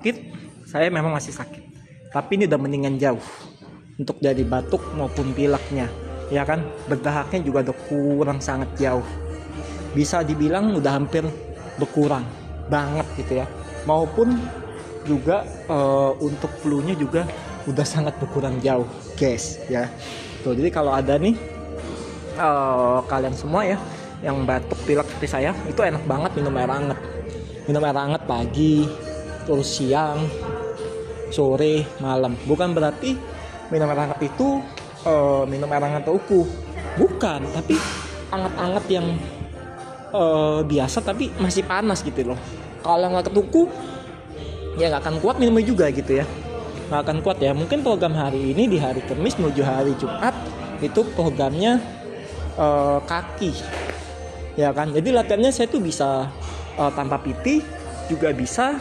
sakit, saya memang masih sakit. Tapi ini udah mendingan jauh. Untuk dari batuk maupun pileknya, ya kan, berdahaknya juga udah kurang sangat jauh. Bisa dibilang udah hampir berkurang banget gitu ya. Maupun juga untuk flu-nya juga udah sangat berkurang jauh, guys ya. Tuh, jadi kalau ada nih kalian semua ya yang batuk pilek seperti saya, itu enak banget minum air hangat. Minum air hangat pagi, terus siang, sore, malam. Bukan berarti minum air hangat itu minum air hangat uku, bukan, tapi hangat-hangat yang biasa tapi masih panas gitu loh. Kalau nggak ketuku ya nggak akan kuat minumnya juga gitu ya, nggak akan kuat ya. Mungkin program hari ini di hari Kamis menuju hari Jumat itu programnya kaki ya kan. Jadi latihannya saya tuh bisa tanpa PT, juga bisa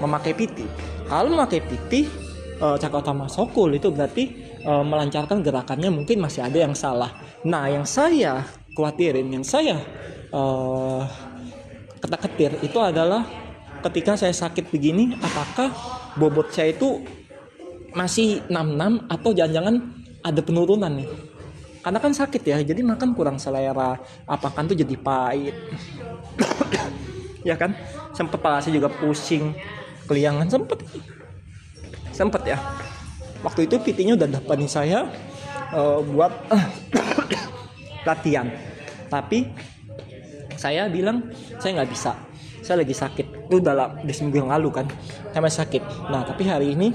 memakai PT. Kalau memakai PT Cakra Utama Sokul itu berarti melancarkan gerakannya mungkin masih ada yang salah. Nah, yang saya khawatirin, yang saya ketar-ketir itu adalah ketika saya sakit begini, apakah bobot saya itu masih 66 atau jangan-jangan ada penurunan nih. Karena kan sakit ya, jadi makan kurang selera, apakah tuh jadi pahit. Ya kan, sempet kepala saya juga pusing, keliangan sempet ya. Waktu itu PT-nya udah dapatin saya buat latihan, tapi saya bilang saya nggak bisa, saya lagi sakit. Itu udah seminggu yang lalu kan, saya masih sakit. Nah, tapi hari ini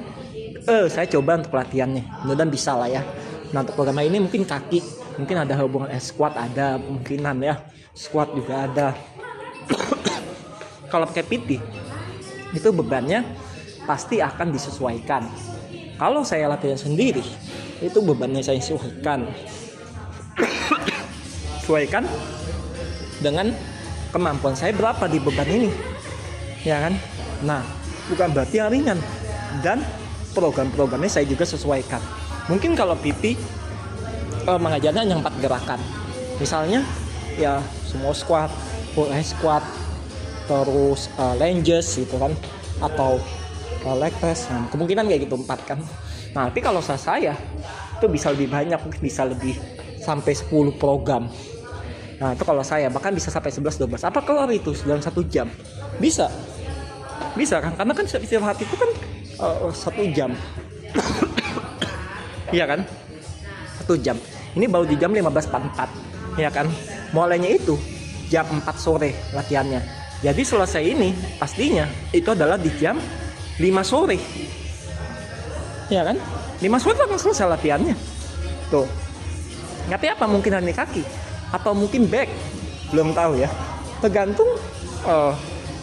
saya coba untuk latihannya, mudah-mudahan bisa lah ya. Nah, untuk program ini mungkin kaki, mungkin ada hubungan squat, ada kemungkinan ya, squat juga ada. Kalau pakai PT itu bebannya pasti akan disesuaikan. Kalau saya latihan sendiri itu bebannya saya sesuaikan dengan kemampuan saya berapa di beban ini, ya kan. Nah, bukan berarti yang ringan, dan program-programnya saya juga sesuaikan. Mungkin kalau PT mengajarnya hanya 4 gerakan, misalnya ya semua squat, full squat, terus lunges gitu kan, atau leg press. Nah, kemungkinan kayak gitu 4 kan. Nah, tapi kalau saya itu bisa lebih banyak, mungkin bisa lebih sampai 10 program. Nah, itu kalau saya bahkan bisa sampai 11-12. Apa kelar itu dalam 1 jam? Bisa kan, karena kan istirahat itu kan 1 jam. Iya kan, 1 jam. Ini baru di jam 15.44, ya kan. Mulainya itu jam 4 sore latihannya. Jadi selesai ini pastinya itu adalah di jam 5 sore, ya kan. 5 sore akan selesai latihannya. Tuh, ngerti apa, mungkin hari kaki atau mungkin back, belum tahu ya, tergantung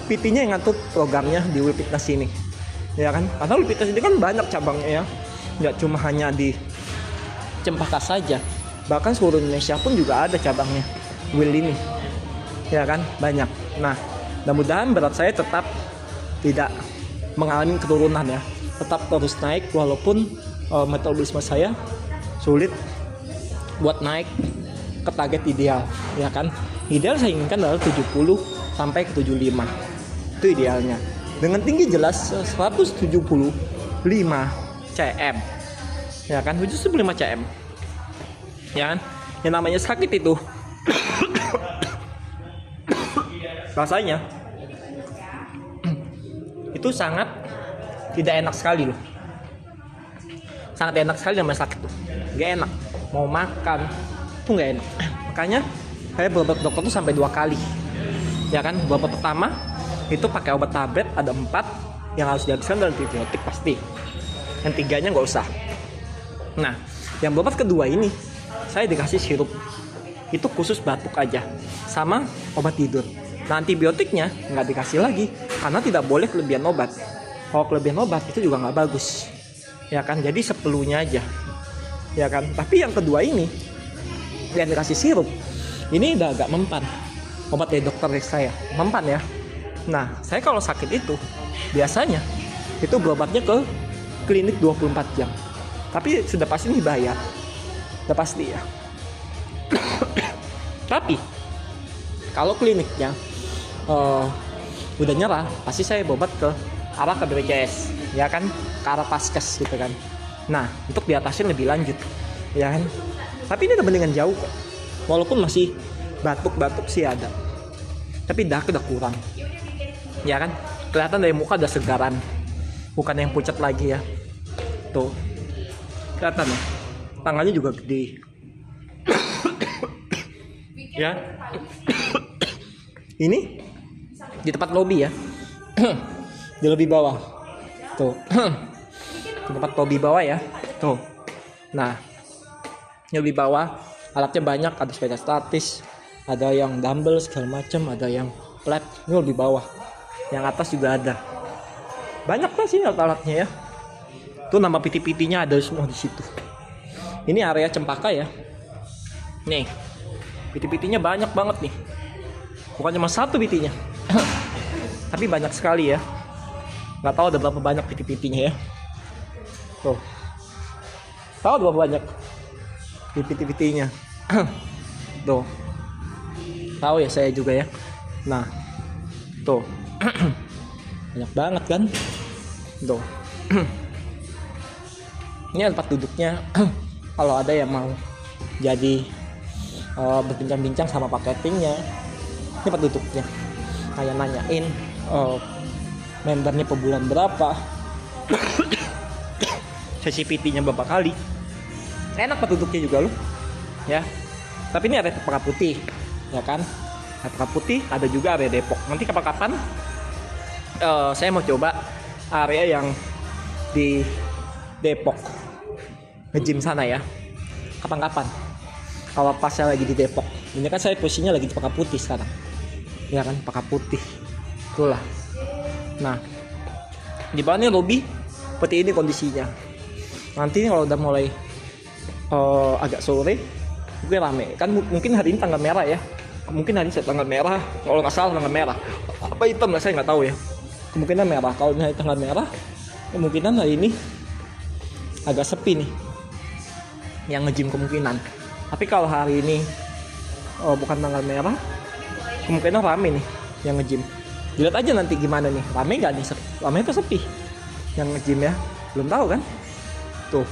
PT-nya yang ngatur programnya di Will Fitness ini, ya kan. Karena Will Fitness ini kan banyak cabangnya ya, nggak cuma hanya di Cempaka saja, bahkan seluruh Indonesia pun juga ada cabangnya Will ini, ya kan, banyak. Nah, mudah-mudahan berat saya tetap tidak mengalami keturunan ya, tetap terus naik walaupun metabolisme saya sulit buat naik ke target ideal, ya kan. Ideal saya inginkan adalah 70 sampai ke 75, itu idealnya, dengan tinggi jelas 175 cm, ya kan, 175 cm, ya kan. Yang namanya sakit itu rasanya itu sangat tidak enak sekali loh, sangat enak sekali namanya sakit tuh, gak enak, mau makan tuh gak enak. Makanya saya berobat dokter tuh sampai 2 kali, ya kan. Berobat pertama itu pakai obat tablet ada 4 yang harus dihabiskan, dan antibiotik pasti, yang 3-nya gak usah. Nah, yang berobat kedua ini saya dikasih sirup, itu khusus batuk aja, sama obat tidur. Nah, antibiotiknya nggak dikasih lagi karena tidak boleh kelebihan obat. Kalau kelebihan obat itu juga nggak bagus, ya kan. Jadi seperlunya aja, ya kan. Tapi yang kedua ini yang dikasih sirup ini udah agak mempan, obat dari dokter saya mempan ya. Nah, saya kalau sakit itu biasanya itu berobatnya ke klinik 24 jam, tapi sudah pasti dibayar, udah pasti ya. Tapi kalau kliniknya udah nyerah, pasti saya berobat ke arah ke BPJS, ya kan, ke arah Paskes gitu kan. Nah, untuk diatasin lebih lanjut, ya kan. Tapi ini udah mendingan jauh kok. Walaupun masih batuk-batuk sih ada, tapi dah udah kurang, ya kan. Kelihatan dari muka udah segaran, bukan yang pucat lagi ya. Tuh, kelihatan ya, tangannya juga gede. Ya, ini di tempat lobby ya, di lobby bawah, tuh, di tempat lobby bawah ya, tuh. Nah, di lobby bawah alatnya banyak, ada sepeda statis, ada yang dumbbell segala macam, ada yang flat. Ini lebih bawah, yang atas juga ada, banyak lah sih alat-alatnya ya. Tuh nama PT-PT-nya ada semua di situ. Ini area Cempaka ya, nih PT-PT-nya banyak banget nih, bukan cuma satu PT-nya. Tapi banyak sekali ya, nggak tahu ada berapa banyak PT-PT-nya ya. Tuh, tahu berapa banyak PT-PT-nya? Tuh, tahu ya saya juga ya. Nah, tuh, banyak banget kan? Tuh, ini tempat duduknya. Kalau ada yang mau jadi berbincang-bincang sama paketingnya, ini tempat duduknya. Kayak nanyain membernya per bulan berapa, sesi PT-nya berapa kali. Enak tempat duduknya juga loh, ya. Tapi ini area Cempaka Putih, ya kan. Cempaka Putih ada juga area Depok. Nanti kapan-kapan saya mau coba area yang di Depok, nge-gym sana ya. Kapan-kapan. Kalau pas saya lagi di Depok. Ini kan saya posisinya lagi di Cempaka Putih sekarang, ya kan, Cempaka Putih. Itulah. Nah, di bawah ini lobby seperti ini kondisinya. Nanti kalau udah mulai agak sore, mungkin rame. Kan mungkin hari ini tanggal merah ya. Mungkin hari ini tanggal merah. Kalau nggak salah tanggal merah. Apa hitam lah, saya nggak tahu ya. Kemungkinan merah. Kalau hari tanggal merah, kemungkinan hari ini agak sepi nih yang nge-gym kemungkinan. Tapi kalau hari ini bukan tanggal merah, kemungkinan rame nih yang nge-gym. Dilihat aja nanti gimana nih, rame nggak nih, rame atau sepi yang nge-gym ya, belum tahu kan. Tuh,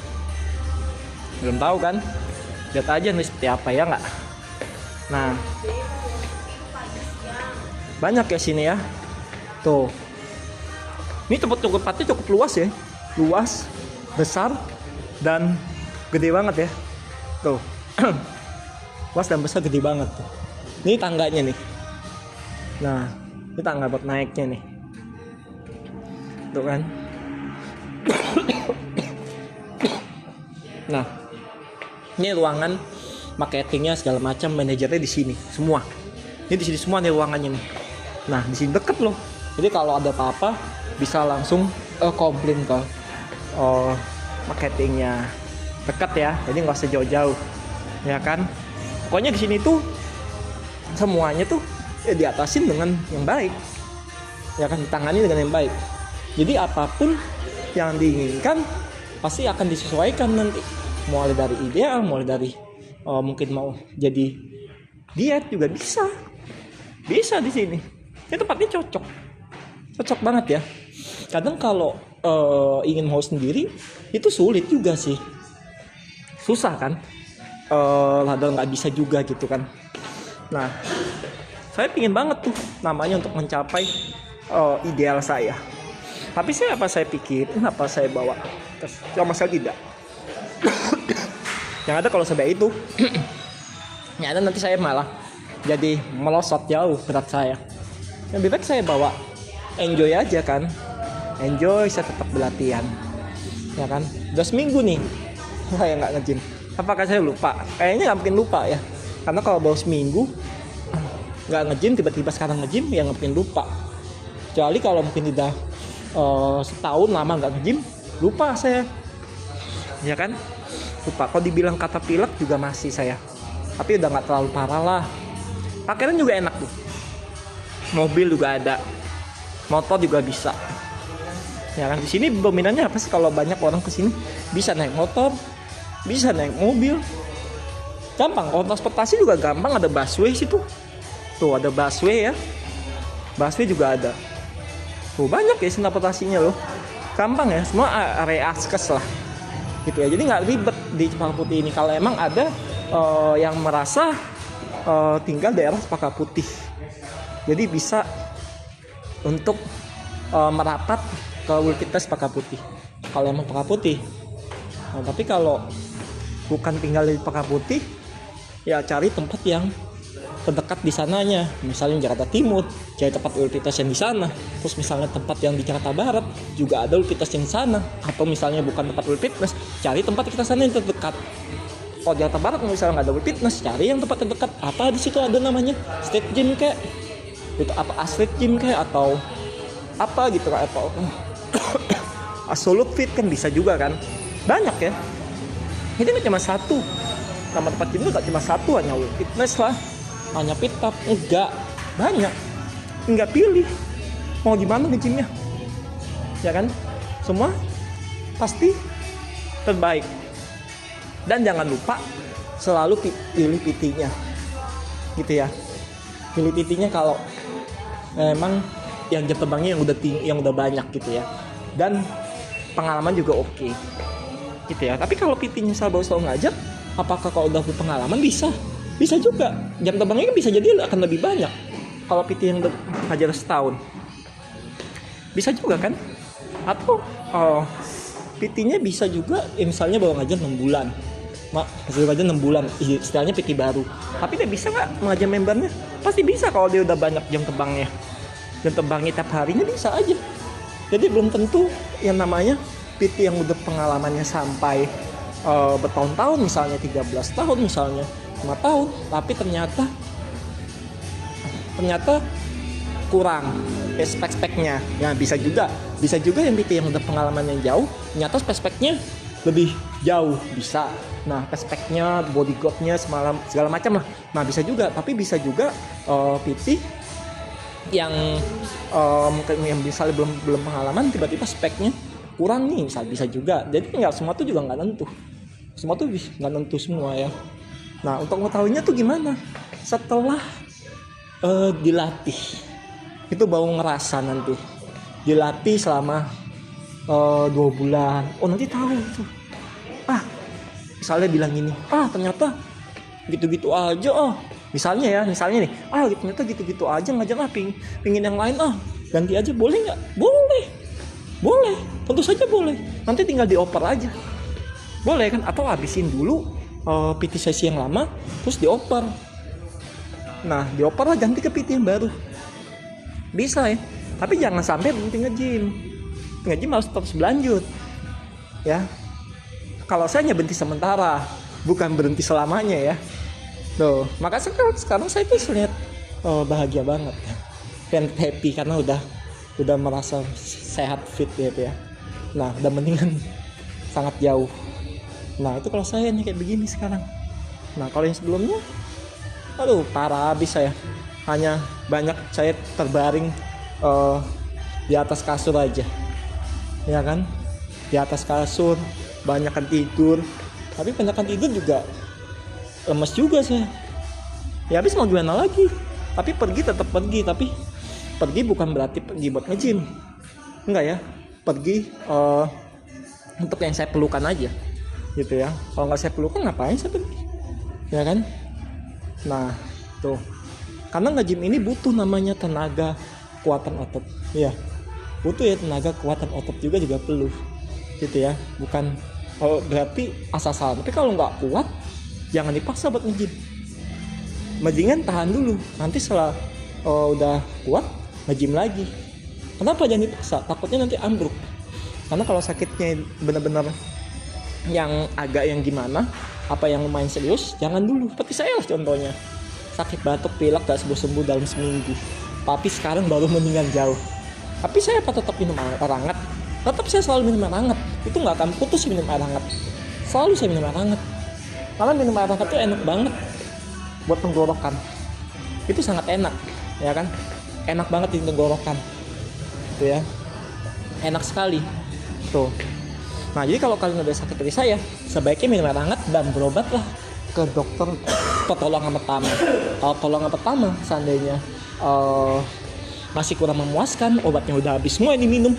belum tahu kan, lihat aja nih seperti apa ya nggak. Nah, banyak ya sini ya. Tuh, ini tempatnya cukup luas ya, luas, besar, dan gede banget ya. Tuh, luas dan besar, gede banget tuh. Ini tangganya nih. Nah, ini tangga buat naiknya nih. Tuh kan. Nah, ini ruangan marketingnya segala macam, manajernya di sini semua. Ini di sini semua nih ruangannya nih. Nah, di sini deket loh. Jadi kalau ada apa-apa bisa langsung komplain ke marketingnya. Dekat ya, jadi nggak usah jauh-jauh, ya kan. Pokoknya di sini tuh semuanya tuh diatasin dengan yang baik, ya kan, ditangani dengan yang baik. Jadi apapun yang diinginkan pasti akan disesuaikan nanti. Mulai dari ideal, mulai dari mungkin mau jadi diet juga bisa di sini. Ini tempatnya cocok banget ya. Kadang kalau ingin mau sendiri itu sulit juga sih. Susah kan, padahal nggak bisa juga gitu kan. Nah, saya pingin banget tuh namanya untuk mencapai ideal saya. Tapi saya pikir, kenapa saya bawa terus sama sekali tidak. Yang ada kalau sampai itu yang ada nanti saya malah jadi melosot jauh berat saya. Lebih baik saya bawa enjoy aja kan, enjoy, saya tetap berlatihan, ya kan. Udah seminggu nih saya nggak nge-gym. Apakah saya lupa? Kayaknya nggak mungkin lupa ya, karena kalau baru seminggu nggak nge-gym, tiba-tiba sekarang nge-gym, ya nggak mungkin lupa. Kecuali kalau mungkin udah setahun lama nggak nge-gym, lupa saya, ya kan, lupa. Kalau dibilang kata pilek juga masih saya, tapi udah nggak terlalu parah lah. Pakaian juga enak tuh, mobil juga ada, motor juga bisa, ya kan. Di sini dominannya apa sih? Kalau banyak orang kesini bisa naik motor, bisa naik mobil, gampang. Kalau transportasi juga gampang, ada busway situ. Tuh ada busway ya, busway juga ada. Tuh banyak ya interpretasinya loh. Gampang ya, semua area askes lah. Gitu ya. Jadi nggak ribet di Cempaka Putih ini. Kalau emang ada yang merasa tinggal daerah Cempaka Putih. Jadi bisa untuk merapat ke Universitas Cempaka Putih. Kalau emang Cempaka Putih. Nah, tapi kalau bukan tinggal di Cempaka Putih, ya cari tempat yang terdekat di sananya, misalnya Jakarta Timur, cari tempat universitas yang di sana. Terus misalnya tempat yang di Jakarta Barat juga ada universitas yang di sana, atau misalnya bukan tempat universitas, cari tempat kita sana yang terdekat. Kalau Jakarta Barat misalnya nggak ada universitas, cari yang tempat terdekat. Apa di situ ada namanya State Gym kayak, itu apa Athlete Gym kayak, atau apa gitu kan, atau Absolute Fit kan bisa juga kan, banyak ya. Ini kan cuma satu, nama tempat gym itu nggak cuma satu, hanya fitness lah, hanya pit up, enggak, banyak, enggak pilih mau gimana di gymnya, ya kan, semua pasti terbaik. Dan jangan lupa selalu pilih PT-nya, gitu ya, pilih PT-nya kalau memang yang jam terbangnya yang udah banyak gitu ya, dan pengalaman juga oke, gitu ya. Tapi kalau PT-nya baru selalu ngajak, apakah kalau udah berpengalaman bisa juga jam terbangnya kan bisa jadi akan lebih banyak kalau PT yang ngajar setahun, bisa juga kan. Atau PT-nya bisa juga misalnya baru ngajar 6 bulan, baru ngajar 6 bulan, istilahnya PT baru, tapi dia bisa nggak mengajar membernya? Pasti bisa kalau dia udah banyak jam terbangnya tiap harinya, bisa aja. Jadi belum tentu yang namanya PT yang udah pengalamannya sampai bertahun-tahun, misalnya 13 tahun, misalnya 5 tahun, tapi ternyata kurang spek-speknya. Ya bisa juga yang PT yang udah pengalaman yang jauh, ternyata spek-speknya lebih jauh, bisa. Nah, spek-speknya, bodyguardnya, segala macam lah. Nah, bisa juga. Tapi bisa juga PT yang yang misalnya belum pengalaman, tiba-tiba speknya kurang nih, bisa juga. Jadi nggak semua tuh juga nggak nentu. Semua tuh nggak nentu semua ya. Nah, untuk mengetahuinya tuh gimana? Setelah dilatih, itu baru ngerasa nanti. Dilatih selama 2 bulan. Oh, nanti tahu tuh. Misalnya bilang gini, ternyata gitu-gitu aja. Misalnya nih, ternyata gitu-gitu aja ngajar, pingin yang lain, ganti aja, boleh nggak? Boleh, tentu saja boleh. Nanti tinggal dioper aja, boleh kan? Atau habisin dulu PT sesi yang lama, terus dioper. Nah, dioper lah, ganti ke PT yang baru, bisa ya. Tapi jangan sampai berhenti nge-gym harus terus berlanjut ya. Kalau saya hanya berhenti sementara, bukan berhenti selamanya ya. Tuh, makanya sekarang saya tuh lihat bahagia banget, dan happy karena udah merasa sehat, fit gitu ya. Nah, udah mendingan sangat jauh. Nah, itu kalau saya nih kayak begini sekarang. Nah, kalau yang sebelumnya, parah habis saya. Hanya banyak saya terbaring di atas kasur aja, ya kan? Di atas kasur, banyakan tidur. Tapi banyakan tidur juga lemes juga saya. Ya habis mau gimana lagi? Tapi pergi tetap pergi. Tapi pergi bukan berarti pergi buat nge-gym, enggak ya. Pergi untuk yang saya perlukan aja, gitu ya. Kalau nggak saya perlukan, ngapain saya pergi, ya kan? Nah, tuh, karena nge-gym ini butuh namanya tenaga, kekuatan otot, ya. Butuh ya tenaga, kekuatan otot juga perlu, gitu ya. Bukan berarti asal-asalan. Tapi kalau nggak kuat, jangan dipaksa buat nge-gym. Mendingan tahan dulu. Nanti setelah udah kuat, nge-gym lagi. Kenapa jangan dipaksa? Takutnya nanti ambruk. Karena kalau sakitnya benar-benar yang agak yang gimana, apa yang lumayan serius, jangan dulu. Seperti saya lah contohnya. Sakit batuk pilek gak sembuh-sembuh dalam seminggu. Tapi sekarang baru mendingan jauh. Tapi saya tetap minum air hangat. Tetap saya selalu minum air hangat. Itu gak akan putus minum air hangat. Selalu saya minum air hangat. Karena minum air hangat itu enak banget buat tenggorokan. Itu sangat enak, ya kan? Enak banget di tenggorokan, gitu ya. Enak sekali, tuh. Nah, jadi kalau kalian udah sakit dari saya, sebaiknya minum air hangat dan berobatlah ke dokter pertolongan pertama. Pertolongan pertama seandainya masih kurang memuaskan, obatnya udah habis semua yang diminum,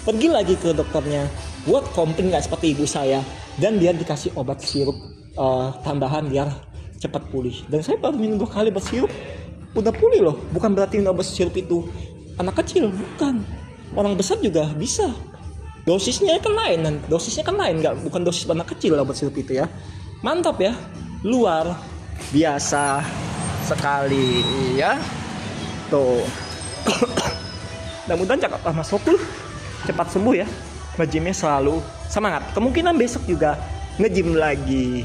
pergi lagi ke dokternya buat komplain nggak seperti ibu saya, dan dia dikasih obat sirup tambahan biar cepat pulih. Dan saya baru minum 2 kali obat sirup udah pulih loh. Bukan berarti obat sirup itu anak kecil, bukan, orang besar juga bisa. Dosisnya kan lain, nggak, bukan dosis anak kecil obat sirup itu ya. Mantap ya, luar biasa sekali ya tuh. Mudah-mudahan cakap Mas Sokul cepat sembuh ya. Nge-gymnya selalu semangat. Kemungkinan besok juga nge-gym lagi.